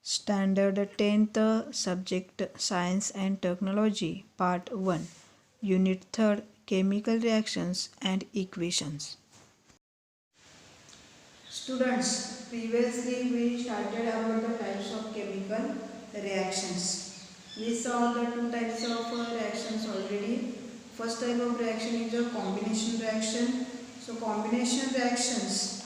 Standard 10th Subject Science and Technology Part 1 Unit 3 Chemical Reactions and Equations. Students, previously we started about the types of chemical reactions. We saw the two types of reactions already. First type of reaction is a combination reaction. So combination reactions.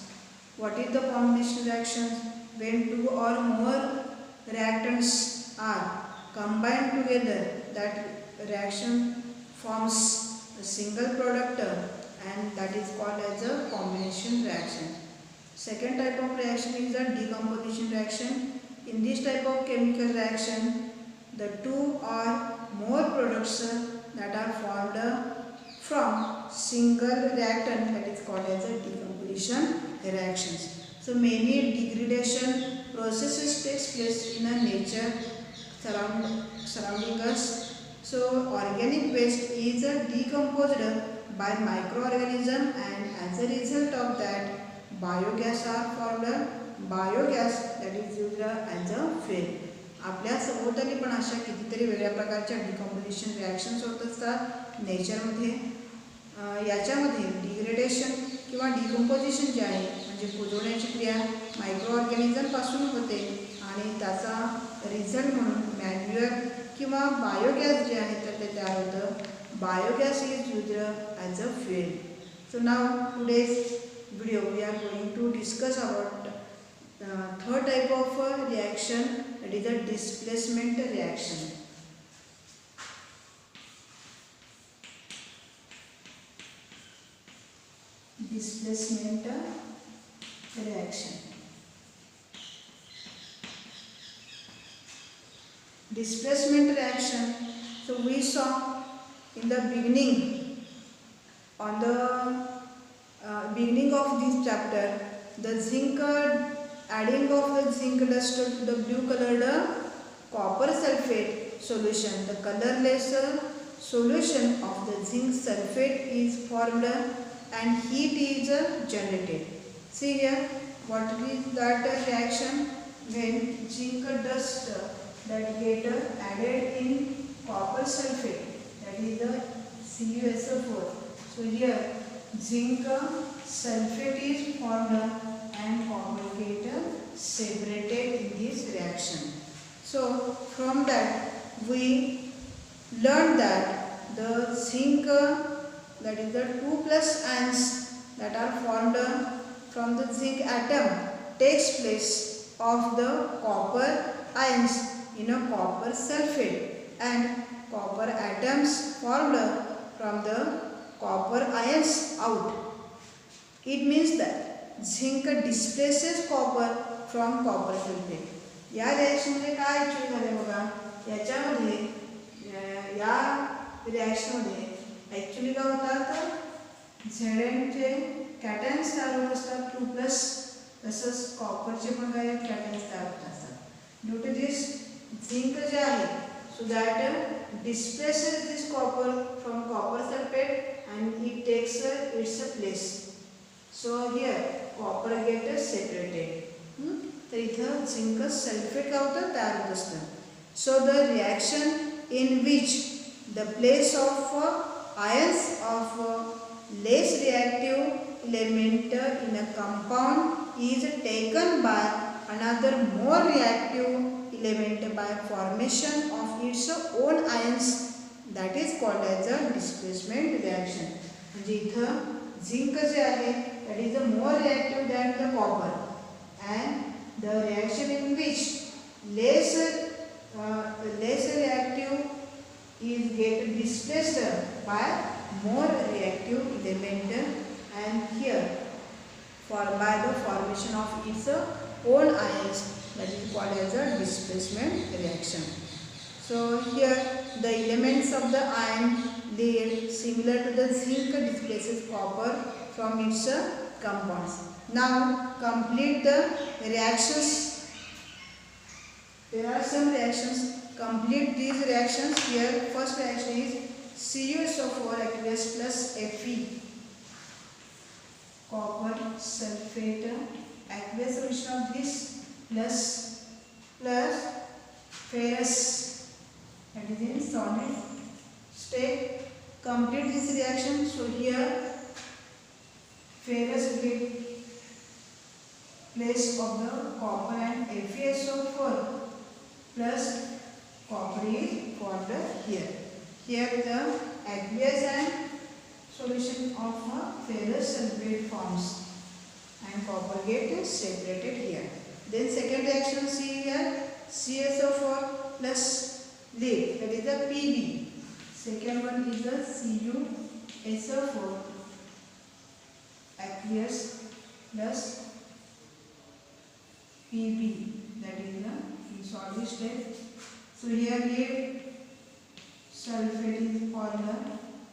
What is the combination reaction? When two or more reactants are combined together, that reaction forms a single product and that is called as a combination reaction. Second type of reaction is a decomposition reaction. In this type of chemical reaction, the two or more products that are formed from single reactant, that is called as a decomposition reactions. So many degradation processes takes place in a nature surrounding us. So organic waste is decomposed by microorganism, and as a result of that biogas are formed. Biogas that is used as a fuel. आपल्या सभोवताली पण अशा कितीतरी वेगळ्या प्रकारच्या decomposition reactions होत असतात नेचरमध्ये. याच्यामध्ये डिग्रेडेशन किंवा डिकम्पोजिशन जे आहे म्हणजे कुजवण्याची क्रिया मायक्रो ऑर्गॅनिझमपासून होते आणि त्याचा रिझल्ट म्हणून मॅन्युअर किंवा बायोगॅस जे आहे तर ते तयार होतं. Biogas is used as a fuel. So now today's video we are going to discuss about third type of reaction, that is a displacement reaction. Displacement reaction. Displacement reaction, so we saw in the beginning on the beginning of this chapter, the zinc adding of the zinc dust to the blue colored copper sulfate solution. The colorless solution of the zinc sulfate is formed and heat is generated. See here, what is that reaction? When zinc dust that get added in copper sulfate, that is the CuSO4. So here zinc sulfate is formed and copper get separated in this reaction. So from that we learned that the zinc, that is the 2 plus ions that are formed from the zinc atom, takes place of the copper ions in a copper sulfate, and copper atoms formed from the copper ions out. It means that zinc displaces copper from copper sulfate. या रिॲक्शनमध्ये काय actually झाले बघा, याच्यामध्ये या रिॲक्शनमध्ये actually काय होतात, झेडचे कॅटॅन्स तयार होत असतात 2 प्लस, तसंच कॉपरचे पण काही कॅटॅन्स तयार होत असतात. ड्यू टू दिस झिंक जे आहे, so that displaces this copper from copper sulfate and it takes its place. So here copper gets separated. तर इथं झिंक सल्फेट काय होतं, तयार होत असतं. So the reaction in which the place of ions of less reactive element in a compound is taken by another more reactive element by formation of its own ions, that is called as a displacement reaction. म्हणजे इथं zinc जे आहे that is more reactive than the copper, and the reaction in which less reactive is get displaced by more reactive element, and here by the formation of its own ions, that is called as a displacement reaction. So here the elements of the ion lead similar to the zinc displaces copper from its compounds. Now complete the reactions. There are some reactions. Complete these reactions. Here first reaction is CuSO4 aqueous plus Fe, copper sulfate aqueous solution of this plus plus ferrous, that is in solid state. Complete this reaction. So here ferrous will get place of the copper and FeSO4 plus copper is formed here. Here the aqueous and solution of a ferrous sulfate forms and copper get separated here. Then second reaction, see here CSO4 plus lead, that is the Pb. Second one is the CuSO4 aqueous plus Pb, that is the solid state. So here lead sulfate is formed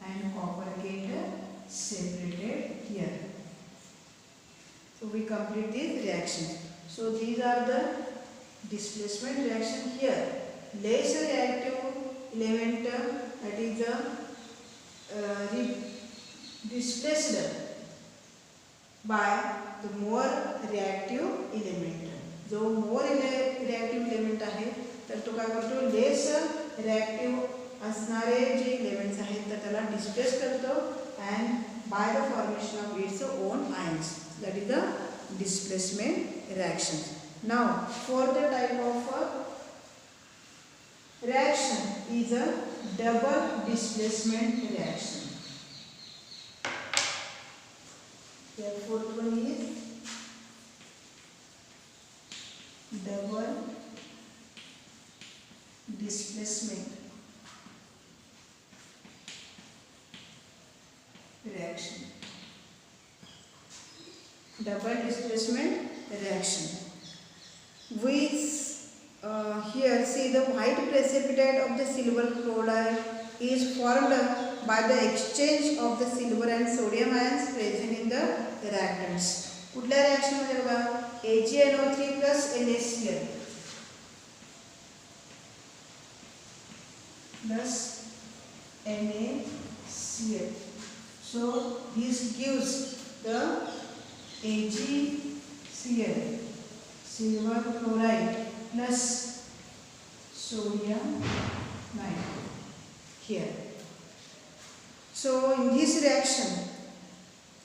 and copper get separated here. So we complete this reaction. So these are the displacement reaction here. Less reactive element, that is the displaced by the more reactive element. जो more reactive element आहे तर तो काय करतो, less reactive असणारे जे elements आहेत तर त्याला displace करतो and by the formation of its own ions, that is the displacement reaction. Now fourth type of reaction is a double displacement reaction. The fourth one is double displacement reaction. Double displacement reaction. We here see the white precipitate of the silver chloride is formed by the exchange of the silver and sodium ions present in the reactants. कुठल्या reaction मध्ये बघा, AgNO3 plus NaCl plus NaCl. So this gives the AgCl, silver chloride plus sodium nitrate here. So in this reaction,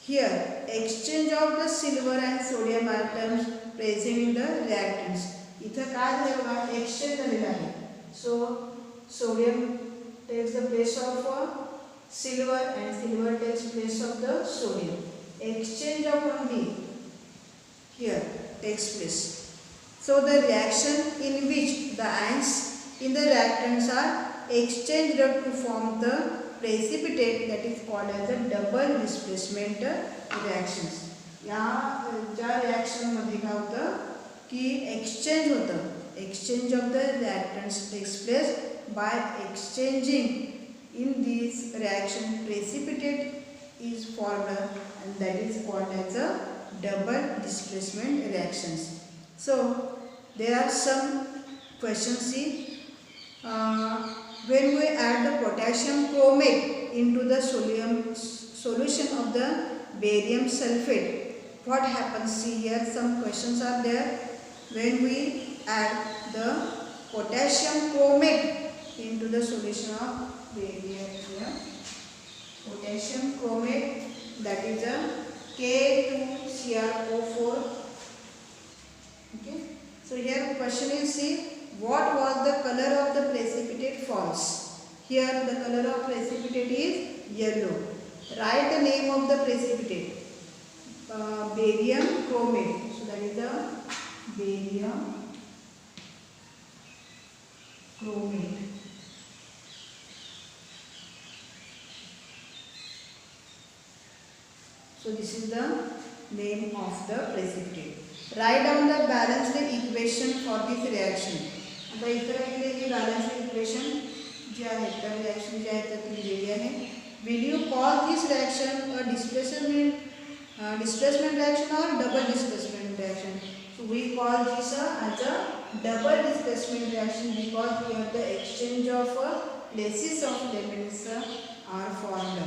here exchange of the silver and sodium atoms present in the reactants. इथं काय झालं बघा, exchange झालेलं आहे. So sodium takes the place of silver and silver takes place of the sodium. Exchange of only here takes place. So the reaction in which the ions in the reactants are exchanged to form the precipitate, that is called as a double displacement reactions. या ज्या reaction मध्ये काय होतं की exchange होतं, exchange of the reactants takes place by exchanging in this reaction precipitate is formed and that is called as a double displacement reactions. So there are some questions. See, when we add the potassium chromate into the solution of the barium sulfate, what happens? See here some questions are there. When we add the potassium chromate into the solution of barium here, potassium chromate, that is a K2CrO4. Okay. So here question is, see, what was the color of the precipitate forms? Here the color of precipitate is yellow. Write the name of the precipitate. Barium chromate. So that is the barium chromate. So this is the name of the precipitate. Write down the balanced equation for this reaction. आता इतर ही balanced equation जी आहे त्या reaction जी आहे ती दिलेली आहे. Will you call this reaction a displacement reaction or double displacement reaction? So we call this as a double displacement reaction because here the exchange of places of elements are formed.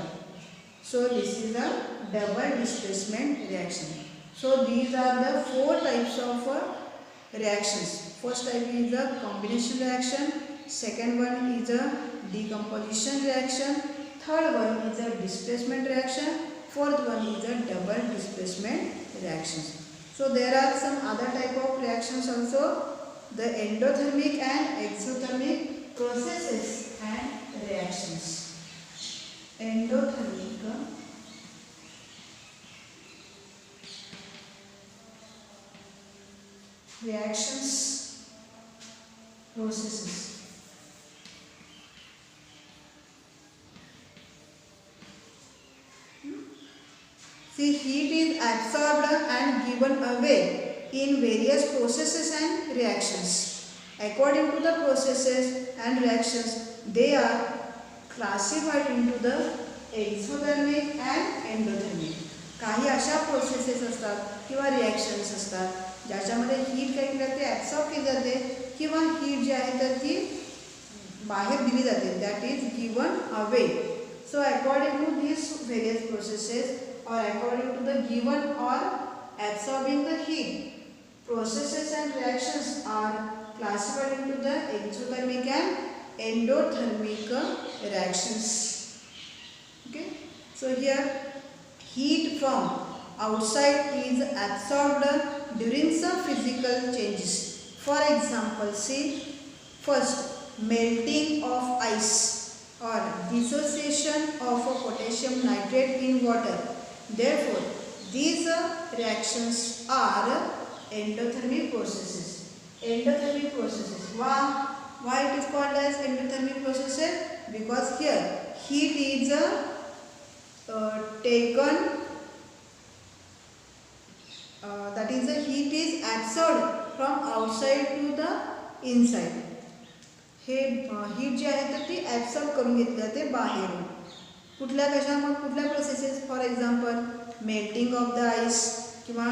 So this is a double displacement reaction. So these are the four types of reactions. First type is a combination reaction, second one is a decomposition reaction, third one is a displacement reaction, fourth one is a double displacement reactions. So there are some other type of reactions also, the endothermic and exothermic processes and reactions. Endothermic reactions, processes. See, heat is absorbed and given away in various processes and reactions. According to the processes and reactions, they are classified into the exothermic and endothermic. काही अशा processes असतात किंवा reactions असतात ज्याच्यामध्ये heat काय केली जाते, absorb केली जाते किंवा हीट जी आहे तर ती बाहेर दिली जाते, that is given away. So according to these various processes or according to the given or absorbing the heat, processes and reactions are classified into the exothermic and endothermic reactions. Okay, so here heat from outside is absorbed during some physical changes. For example, see, first melting of ice or dissociation of a potassium nitrate in water. Therefore, these reactions are endothermic processes. Endothermic processes. Why it is called as endothermic processes? Because here heat is taken, that is the heat is absorbed from outside to the inside. हे heat जी आहे तर ती absorb करून घेतली जाते बाहेरून. कुठल्या कशा, मग कुठल्या processes, for example melting of the ice किंवा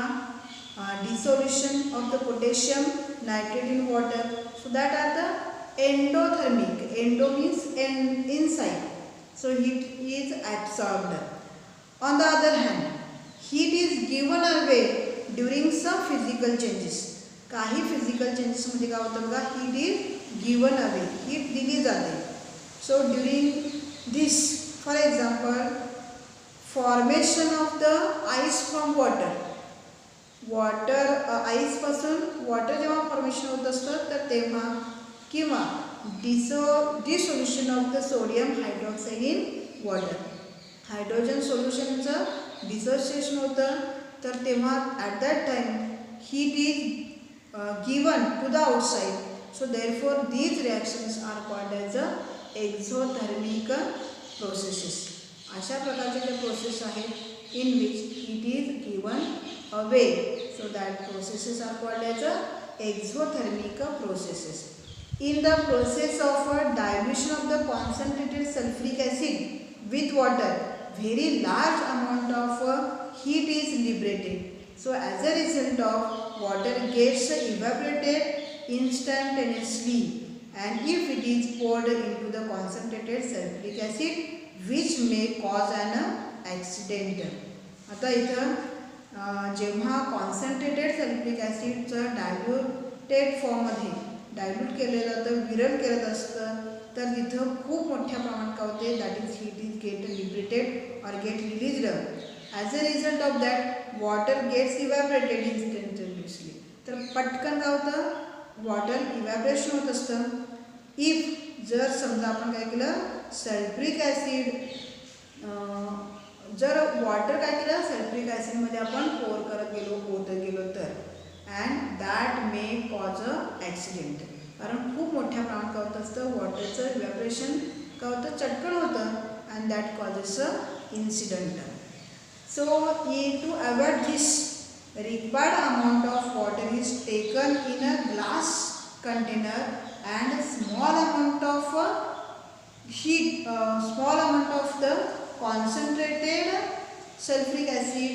dissolution of the potassium nitrate in water. So that are the endothermic. Endo means inside. So heat is absorbed. On the other hand, heat is given away during some physical changes. काही physical changes मध्ये काय होतं बघा, heat is given away. heat दिली जाते. So during this, for example, formation of the ice from water. Water ice पासून water जेव्हा formation होत असतं तर तेव्हा, किंवा dissolution of the sodium hydroxide in water. Hydrogen सोल्युशनचं डिसोसिएशन होतं तर तेव्हा at that time heat is given to the outside. So therefore these reactions are called as exothermic processes. अशा प्रकारचे जे प्रोसेस आहेत in which heat is given away. So that processes are called as exothermic processes. In the process of dilution of the concentrated sulfuric acid with water, very large amount of heat is liberated. So as a result of water gets evaporated instantaneously, and if it is poured into the concentrated sulfuric acid, which may cause an accident. आता इथं जेव्हा concentrated sulphuric ॲसिडचं diluted फॉर्ममध्ये dilute केलं जातं, विरल केलं असतं तर तिथं खूप मोठ्या प्रमाणात काय होते, that is heat is get liberated or get released. As a result of that water gets evaporated instantaneously. तर पटकन काय होतं, वॉटर इव्हॅपरेशन होत असतं. इफ जर समजा आपण काय केलं, सल्फ्युरिक ॲसिड, जर वॉटर काय केलं सल्फ्युरिक ॲसिडमध्ये आपण पोर करत गेलो, होत गेलो तर, and that may cause a accident. कारण खूप मोठ्या प्रमाणात काय होत असतं, वॉटरचं इव्हॅपरेशन काय होतं, चटकन होतं, and that causes a incident. So to avoid this, required amount of water is taken in a glass container and small amount of heat, small amount of the concentrated sulfuric acid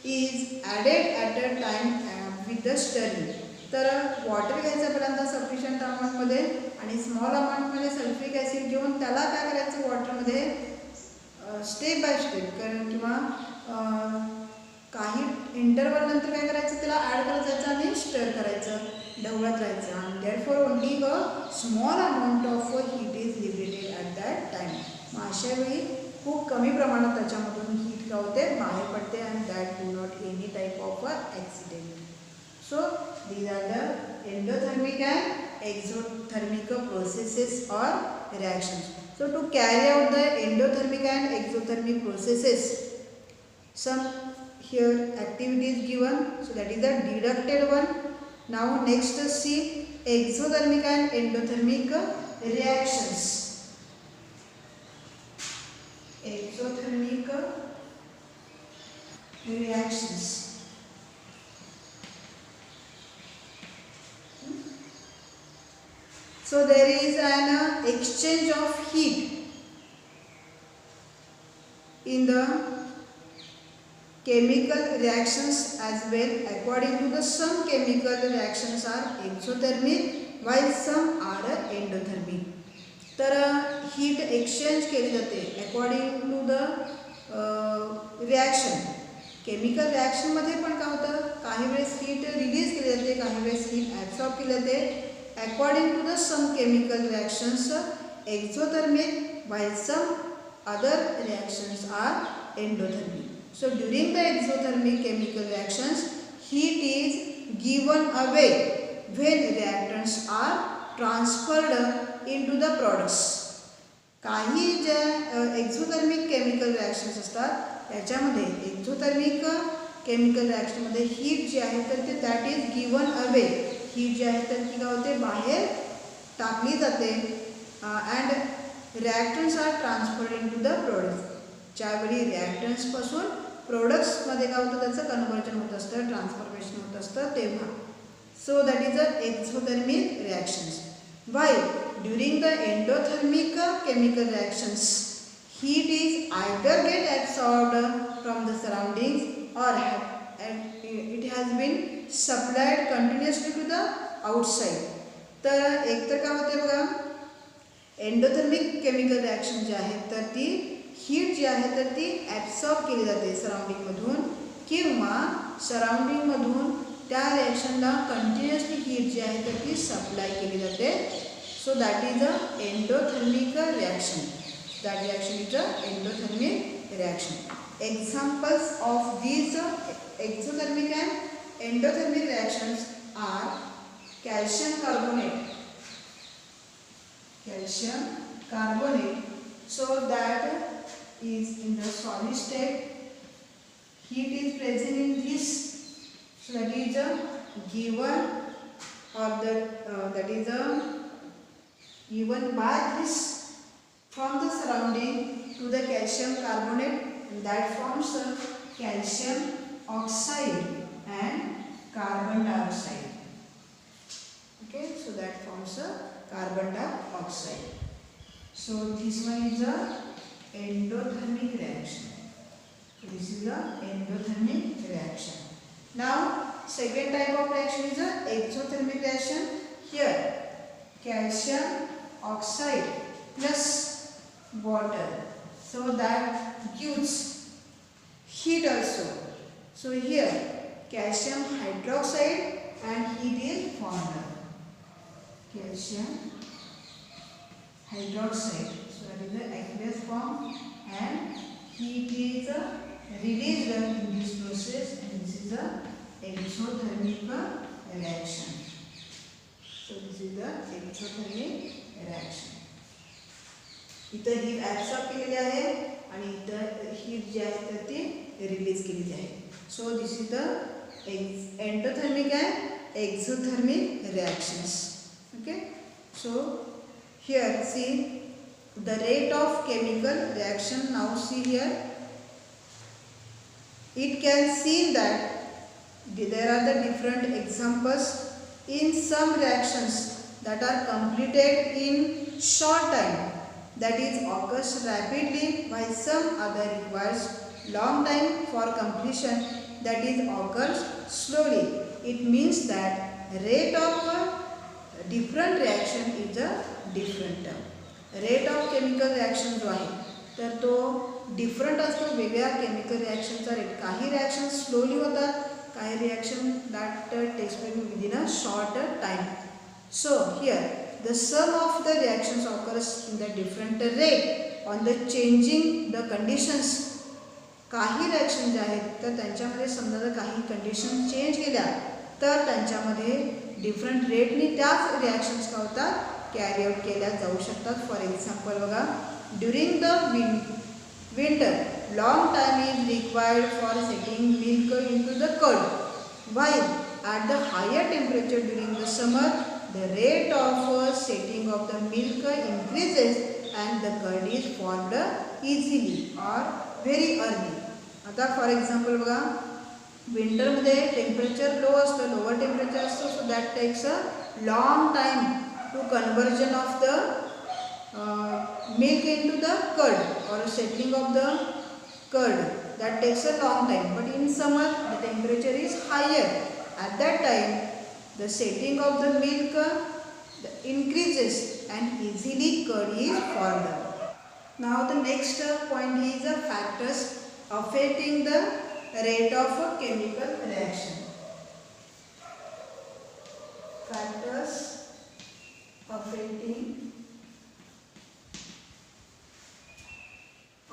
is added at a time with the stirring. तर water घ्यायचं पहिल्यांदा sufficient अमाऊंटमध्ये आणि small अमाऊंटमध्ये sulphuric acid घेऊन त्याला काय करायचं, वॉटरमध्ये step by step कारण किंवा काही इंटरवल नंतर काय करायचं, त्याला ॲड करत जायचं आणि स्टर करायचं. ढवळत राहायचं आणि therefore only a small amount of heat is liberated at that time. मग अशा वेळी खूप कमी प्रमाणात त्याच्यामधून हीट काय होते बाहेर पडते and that do not any type of accident. So these are the endothermic and exothermic processes or reactions. So to carry out the endothermic and exothermic processes, some here activities given, so that is the deducted one. Now next see exothermic and endothermic reactions. Exothermic reactions. So there is an exchange of heat in the chemical reactions as well. According to the some chemical reactions are exothermic while some are endothermic. तर heat exchange केली जाते according to the reaction. Chemical रिॲक्शनमध्ये पण काय होतं काही वेळेस heat release केली जाते काही वेळेस हीट ॲब्सॉर्ब केली जाते. According to the some chemical reactions exothermic while some other reactions are endothermic. So during the exothermic chemical reactions heat is given away when reactants are transferred into the products. काही ज्या exothermic chemical reactions असतात त्याच्यामध्ये exothermic chemical रिॲक्शनमध्ये heat जी आहे तर ते that is given away. Heat जी आहे तर ती काय होते बाहेर टाकली जाते and reactants are transferred into the products. ज्यावेळी रिॲक्टन्सपासून प्रोडक्ट्समध्ये काय होतं त्याचं कन्व्हर्जन होत असतं ट्रान्सफॉर्मेशन होत असतं तेव्हा. सो that is a exothermic reactions. Y during the endothermic chemical reactions heat is either get absorbed from the surroundings or it has been supplied continuously to the outside. तर एक तर काय होते बघा एंडोथर्मिक केमिकल रिॲक्शन जे आहे तर ती heat जी आहे तर ती ॲब्सॉर्ब केली जाते सराउंडिंगमधून किंवा सराउंडिंगमधून त्या रिॲक्शनला कंटिन्युअसली हीट जी आहे तर ती सप्लाय केली जाते. सो that is a endothermic reaction. That reaction is a endothermic reaction. Examples of these exothermic and endothermic reactions are calcium carbonate. Calcium carbonate. So that is in the solid state. Heat is present in this. So that is a given or that is a given by this from the surrounding to the calcium carbonate and that forms calcium oxide and carbon dioxide. Okay, so that forms a carbon dioxide. So this one is a endothermic reaction. So this is a endothermic reaction. Now second type of reaction is a exothermic reaction. Here calcium oxide plus water, so that gives heat also. So here calcium hydroxide and heat is formed. Calcium hydroxide, so that is the aqueous form and heat is released in this process and this is the exothermic reaction. So this is the exothermic reaction. इथं heat absorb केलेली आहे आणि इथं heat जी आहे तर ती release केलेली आहे. So this is the endothermic and exothermic reactions. Okay, so here see the rate of chemical reaction. Now see here it can see that there are the different examples in some reactions that are completed in short time, that is occurs rapidly, while some other requires long time for completion, that is occurs slowly. It means that rate of different reaction is a different term. Rate of chemical reaction जो आहे तर तो different असतो. वेगळ्या chemical रिॲक्शनचा rate. काही reaction slowly होतात a reaction that takes place within a shorter time. So here the sum of the reactions occurs in the different rate on the changing the conditions. काही reaction जे आहेत तर त्यांच्यामध्ये समजा जर काही condition change केल्या तर त्यांच्यामध्ये डिफरंट रेटनी त्याच रिॲक्शन्स काय होतात कॅरी आउट केल्या जाऊ शकतात. फॉर एक्झाम्पल बघा, during the winter long time is required for setting milk into the curd, while at the higher temperature during the summer the rate of setting of the milk increases and the curd is formed easily or very early. आता for example बघा, विंटरमध्ये temperature low असतं, lower temperature असतं, so that takes a long time to conversion of the milk into the curd or settling of the curd, that takes a long time. But in summer the temperature is higher, at that time the setting of the milk increases and easily curd is formed. Now the next point is the factors affecting the rate of a chemical reaction. Factors affecting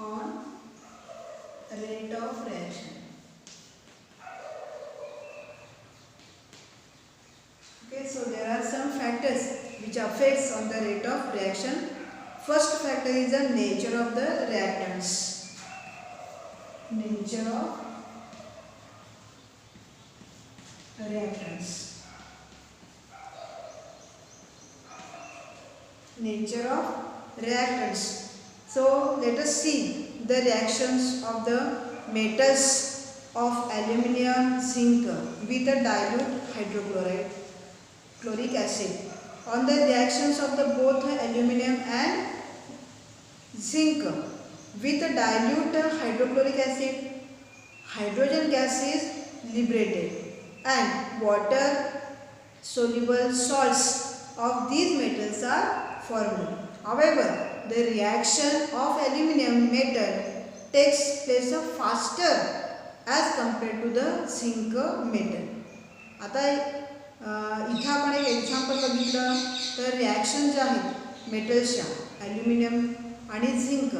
on rate of reaction. Okay, so there are some factors which affects on the rate of reaction. First factor is the nature of the reactants. Nature of reactants. Nature of reactants. So let us see the reactions of the metals of aluminium, zinc with a dilute hydrochloric acid. On the reactions of the both aluminium and zinc with a dilute hydrochloric acid, hydrogen gas is liberated and water soluble salts of these metals are formed. However, the reaction of aluminium metal takes place faster as compared to the zinc metal. आता इथं आपण एक example बघितलं तर reaction जे आहेत मेटल्सच्या aluminium आणि zinc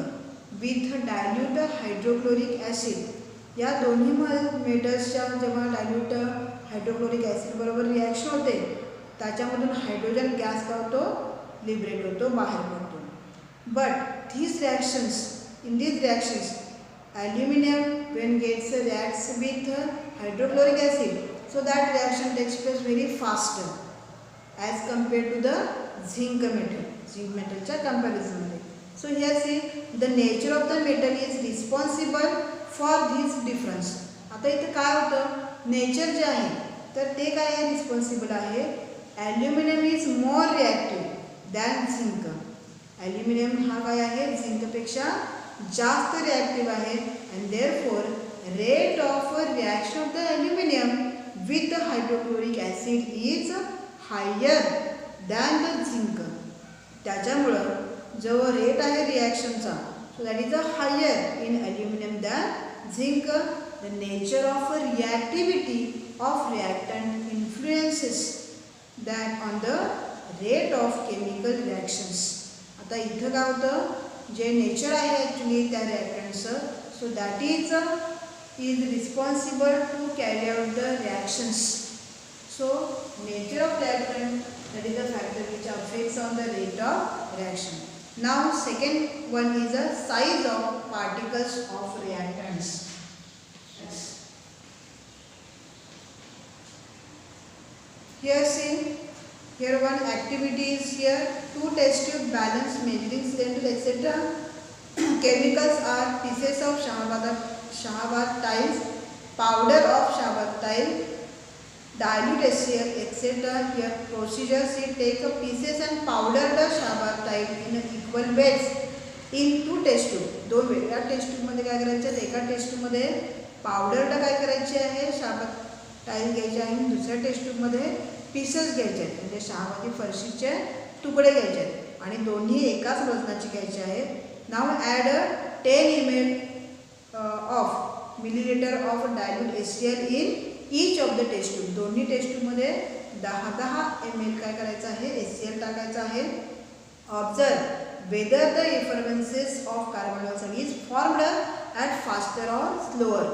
with dilute hydrochloric acid, या दोन्ही मेटल्सच्या जेव्हा डायल्यूट हायड्रोक्लोरिक ॲसिड बरोबर रिॲक्शन होते त्याच्यामधून हायड्रोजन गॅस काय होतो लिबरेट होतो, बाहेर पडतो. But in these reactions, aluminium when reacts with hydrochloric acid, so that reaction takes place very faster as compared to the zinc metal comparison. So here see the nature of the metal is responsible for this difference. आता इथे काय होतं, nature जे आहे तर ते काय आहे responsible आहे. Aluminium is more reactive than zinc. Aluminium हा काय आहे झिंकपेक्षा जास्त रिॲक्टिव्ह आहे and therefore rate of reaction of the aluminium with hydrochloric acid is higher than the zinc. त्याच्यामुळं जो रेट आहे रिॲक्शनचा so that is a higher in aluminium than zinc. The nature of reactivity of reactant influences that on the rate of chemical reactions. आता इथं काय होतं जे नेचर आहे ॲक्च्युली त्या रिॲक्टंटचं so that is responsible to carry out the reactions. So nature of reactant that is the factor which affects on the rate of reaction. Now second one is the size of particles of reactants. Yes. Here see, here one activity is here, two test tube, balance, measuring cylinder, etc. Chemicals are pieces of Shahabad tiles, powder of Shahabad tile, dilute HCl, etc. Here procedures is take pieces and powdered Shahabad tile in equal weights in two test tube. दोन वेगळ्या test ट्यूबमध्ये काय करायचे आहेत, एका test ट्यूबमध्ये पावडरला काय करायचे आहे Shahbaz tile घ्यायचे आहे आणि दुसऱ्या टेस्ट ट्यूबमध्ये पीसेस घ्यायचे आहेत म्हणजे शहाबादी फरशीचे तुकडे घ्यायचे आहेत आणि दोन्ही एकाच वजनाचे घ्यायचे आहेत. Now add 10 ml of milliliter of dilute HCl in each of the test tube, दोन्ही टेस्ट ट्यूबमध्ये 10 ml काय करायचं आहे, HCl टाकायचं आहे. Observe whether the effervescences of carbon dioxide is formed at faster or slower.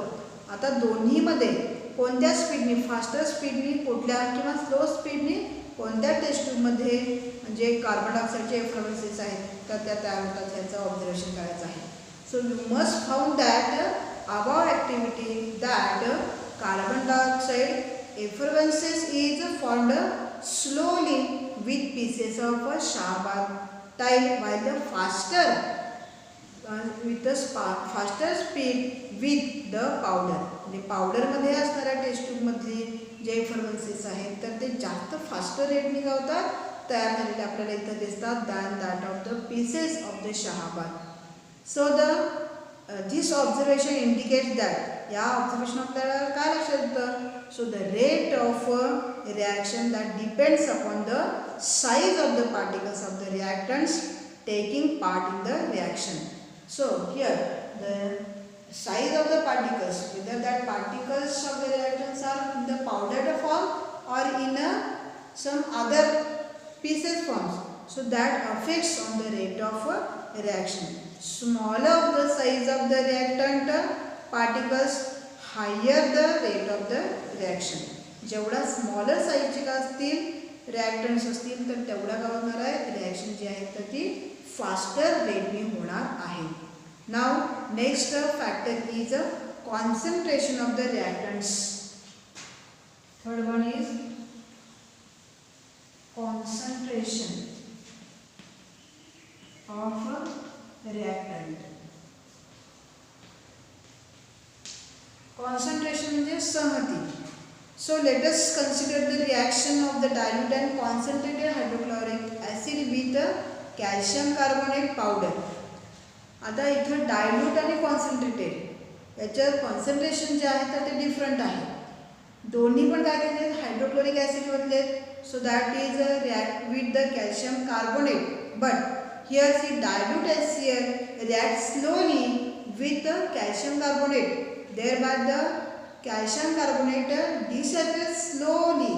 आता दोन्हीमध्ये कोणत्या स्पीडनी, फास्टर स्पीडनी कुठल्या किंवा स्लो स्पीडनी कोणत्या टेस्ट ट्यूबमध्ये म्हणजे कार्बन डायऑक्साईडचे इफरवेन्सेस आहेत तर त्या तयार होतात ह्याचं ऑब्झर्वेशन करायचं आहे. So you must found that above activity that carbon dioxide effervescence is formed slowly with pieces of Shahbaz tile while the faster with the faster speed with the powder. म्हणजे पावडरमध्ये असणाऱ्या टेस्ट ट्यूबमधली जे इफरवेन्सेस आहेत तर ते जास्त faster रेटने काय होतात तयार झालेले आपल्याला इथं दिसतात than that of the pieces of the Shahbaz. So the this observation indicates that या ऑब्झर्वेशन आपल्याला काय लक्षात येतं. So the rate of reaction that depends upon the size of the particles of the reactants taking part in the reaction. So here the size of the particles, whether that particles of the reactants are in the powdered form or in some other pieces forms, so that affects on the rate of reaction. Smaller the size of the reactant particles, higher the rate of the reaction. जेवढा smaller साईजचे का असतील रिॲक्टंट्स असतील तर तेवढा काय होणार आहे रिॲक्शन जी आहे तर ती फास्टर रेटने होणार आहे. Now next factor is concentration of the reactants. Third one is concentration of reactant. Concentration म्हणजे सहमती. So let us consider the reaction of the dilute and concentrated hydrochloric acid with calcium carbonate powder. आता इथं dilute आणि concentrated याच्यात concentration जे आहे तर ते different आहे. दोन्ही पण काय केले हायड्रोक्लोरिक ॲसिड मधले. सो that is react with the calcium carbonate. But here see dilute HCl reacts slowly with the calcium carbonate, thereby the calcium carbonate disappears slowly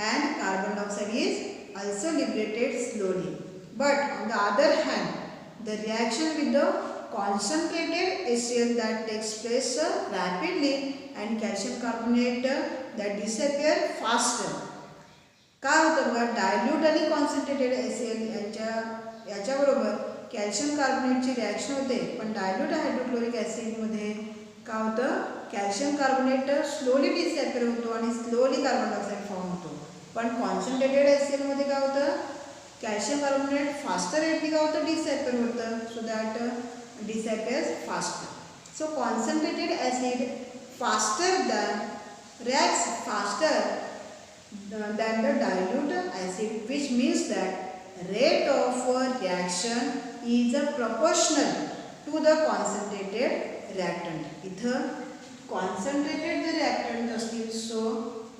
and carbon dioxide is also liberated slowly. But on the other hand, the reaction with the concentrated HCl that takes place rapidly and calcium carbonate that disappear faster. काय होतं बघा dilute आणि concentrated HCl याच्याबरोबर calcium कार्बोनेटची reaction होते पण dilute hydrochloric ॲसिडमध्ये काय होतं calcium carbonate slowly डिसॅपियर होतो आणि स्लोली कार्बन डायऑक्साईड फॉर्म होतो. पण कॉन्सन्ट्रेटेड HClमध्ये काय होतं कॅल्शियम कार्बोनेट फास्टर रेटने काय होतं डिसॅपियर होतं. So that disappears faster. So concentrated acid faster than reacts faster than the dilute acid, which means that rate of reaction is proportional to the concentrated reactant. इथं concentrated the reactant असतील so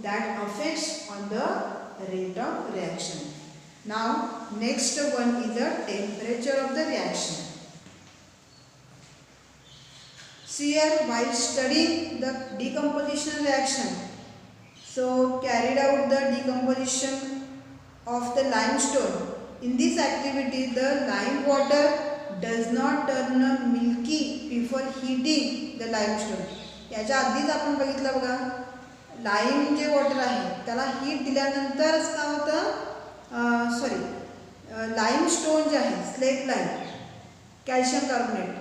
that affects on the rate of reaction. Now next one is the temperature of the reaction. See here while studying the decomposition reaction, so carried out the decomposition of the limestone. In this activity the lime water does not turn milky before heating the limestone. याच्या आधीच आपण बघितलं बघा lime जे water आहे त्याला heat दिल्यानंतरच काय होतं limestone जे आहे slate lime calcium carbonate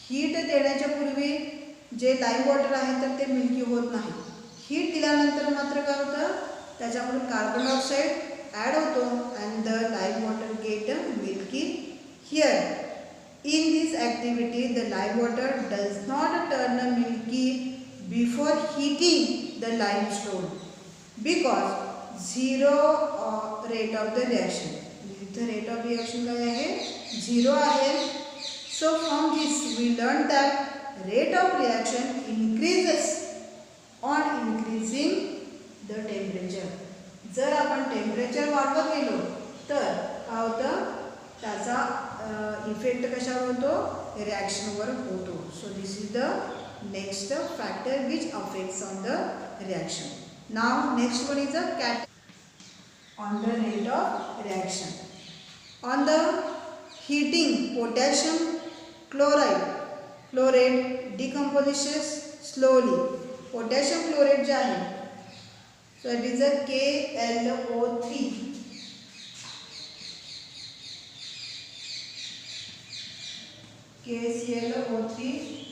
heat देण्याच्या पूर्वी जे लाईम वॉटर आहे तर ते मिल्की होत नाही. हीट दिल्यानंतर मात्र काय होतं त्याच्यामधून कार्बन डायऑक्साईड ॲड होतो and the lime water get milky. Here in this activity the lime water does not turn milky before heating the limestone because zero rate of the reaction. इथं rate of reaction काय आहे zero आहे. So from this we learn that rate of reaction increases on increasing the temperature. जर आपण temperature वाढवत गेलो तर काय होतं त्याचा इफेक्ट कशावर होतो रिॲक्शनवर होतो. सो this is the next factor which affects on the reaction. Now next one is a cat on the rate of reaction. On the heating, potassium chloride decomposes slowly. Potassium chloride जे आहे, so it is a KLO3. KClO3,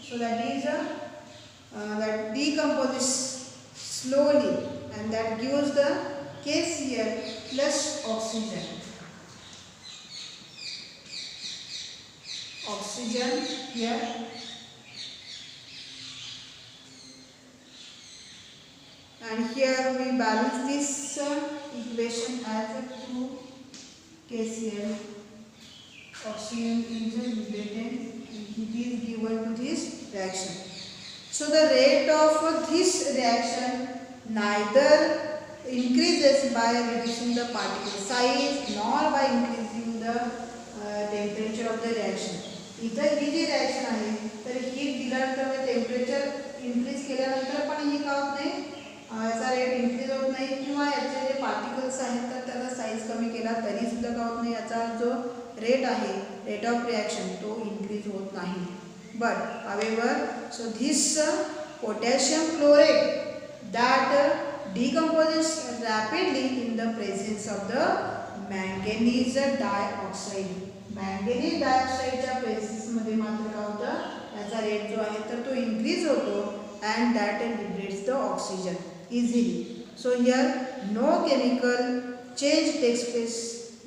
so that is that decomposes slowly and that gives the KCl plus oxygen. Oxygen here, and here we balance this equation as a 2 KCl. Oxygen is liberated. It is given to this reaction. So the rate of this reaction neither increases by reducing the particle size nor by increasing the temperature of the reaction. इथं ही जी reaction आहे तर heat दिल्यानंतर temperature increase केल्यानंतर पण ही काय होत नाही, याचा रेट इन्क्रीज होत नाही किंवा याचे जे पार्टिकल्स आहेत तर त्याचा साईज कमी केला तरी सुद्धा काय होत नाही, याचा जो रेट आहे, रेट ऑफ रिॲक्शन तो इन्क्रीज होत नाही. But however, so this potassium chloride that decomposes rapidly in the presence of the manganese dioxide. manganese dioxide च्या प्रेझेन्स मध्ये मात्र काय होतं, याचा रेट जो आहे तर तो इन्क्रीज होतो and that liberates the oxygen easily. So here no chemical change takes place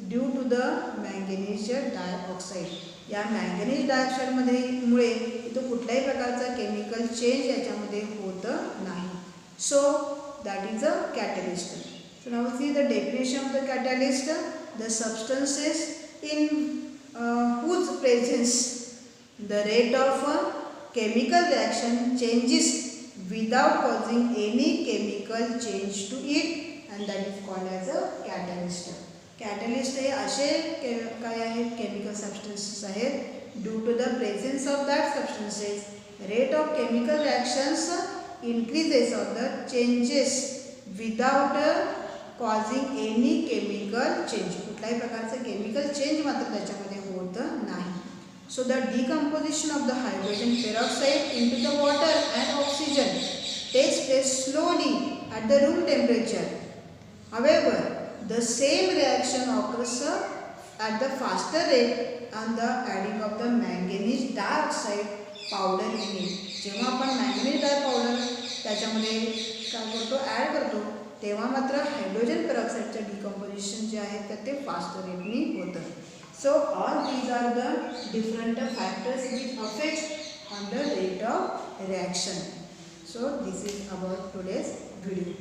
due to the manganese dioxide. या मॅंगनीज डायऑक्साइड मध्ये मुळे इथं कुठल्याही प्रकारचा केमिकल चेंज याच्यामध्ये होत नाही. सो that is a catalyst. So now see the definition of the catalyst. The substances in whose presence the rate of chemical reaction changes without causing any chemical change to it, and that is called as a catalyst. Catalyst हे असे काय आहेत, chemical substances आहेत. Due to the presence of that substances rate of chemical reactions increases of the changes without causing any chemical change. कुठल्याही प्रकारचं chemical change मात्र त्याच्यामध्ये होत नाही. So the decomposition of the hydrogen peroxide into the water and oxygen takes place slowly at the room temperature. However, the same reaction occurs at the faster rate on the adding of the manganese dioxide powder in it. जेव्हा आपण manganese dioxide powder त्याच्यामध्ये काय करतो, add करतो, तेव्हा मात्र hydrogen पेरॉक्साईडचं decomposition जे आहे तर ते फास्ट रेटनी होतं. So all these are the different factors which affect on the rate of reaction. So this is about today's video.